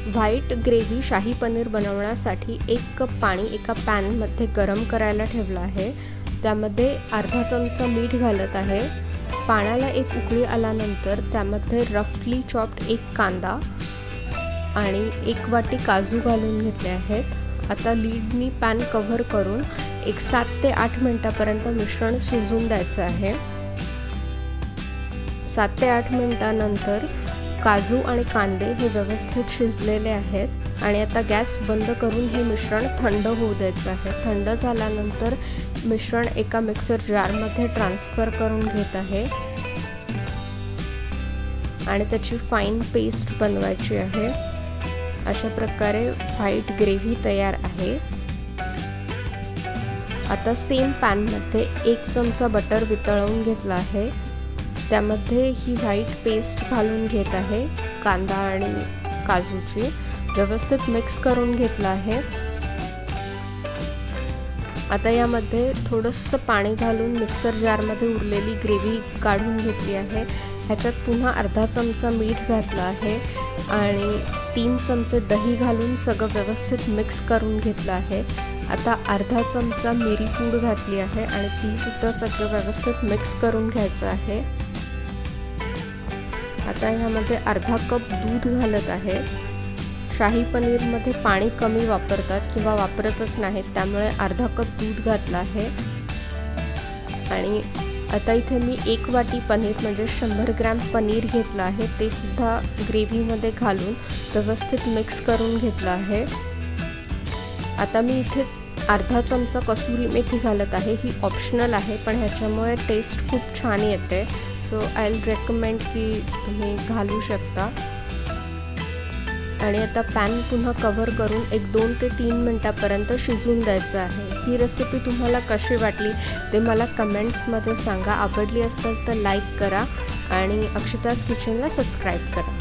White gravy शाही पनीर बनवण्यासाठी 1 cup पाणी एका पॅनमध्ये गरम करायला ठेवलं आहे। त्यामध्ये अर्धा चमचा मीठ घालत आहे। पाण्याला एक उकळी आल्यानंतर त्यामध्ये रफली चॉप्ड 1 कांदा आणि 1 वाटी काजू घालून घेतले आहेत। आता लीडनी पॅन कव्हर करून 7 ते 8 मिनिटांपर्यंत मिश्रण शिजून द्यायचं आहे। 7 ते 8 मिनिटांनंतर काजू आणि कांदे हे व्यवस्थित शिजलेले आहेत आणि आता गॅस बंद करून हे मिश्रण थंड होऊ द्यायचं आहे। थंड झाल्यानंतर मिश्रण एका मिक्सर जारमध्ये ट्रान्सफर करून घेत आहे आणि त्याची फाईन पेस्ट बनवायची आहे। अशा प्रकारे व्हाईट ग्रेव्ही तयार आहे। आता सेम पॅनमध्ये 1 चमचा बटर वितळवून घेतला आहे। त्यामध्ये ही व्हाईट पेस्ट घालून घेत आहे। कांदा आणि काजूची व्यवस्थित मिक्स करून घेतला आहे। आता यामध्ये थोडंसं पाणी घालून मिक्सर जारमध्ये उरलेली ग्रेव्ही काढून घेतली आहे। ह्याच्यात पुन्हा अर्धा चमचा मीठ घातलं आहे आणि 3 चमचे दही घालून सगळं व्यवस्थित मिक्स करून घेतलं आहे। आता अर्धा चमचा मिरी पूड घातली आहे आणि ती सुद्धा सगळं व्यवस्थित मिक्स करून घ्यायचं आहे। आता ह्यामध्ये अर्धा कप दूध घालत आहे। शाही पनीरमध्ये पाणी कमी वापरतात किंवा वापरतच नाहीत, त्यामुळे अर्धा कप दूध घातलं आहे। आणि आता इथे मी 1 वाटी पनीर म्हणजे 100 ग्रॅम पनीर घेतलं आहे, ते सुद्धा ग्रेव्हीमध्ये घालून व्यवस्थित मिक्स करून घेतलं आहे। आता मी इथे अर्धा चमचा कसुरी मेथी घालत आहे। ही ऑप्शनल आहे, पण ह्याच्यामुळे टेस्ट खूप छान येते। सो आय विल रेकमेंड की तुम्ही घालू शकता। आणि आता पॅन पुन्हा कव्हर करून 2 ते 3 मिनिटांपर्यंत शिजून द्यायचं आहे। ही रेसिपी तुम्हाला कशी वाटली ते मला कमेंट्समध्ये सांगा। आवडली असेल तर लाईक करा आणि अक्षताज किचनला सबस्क्राईब करा।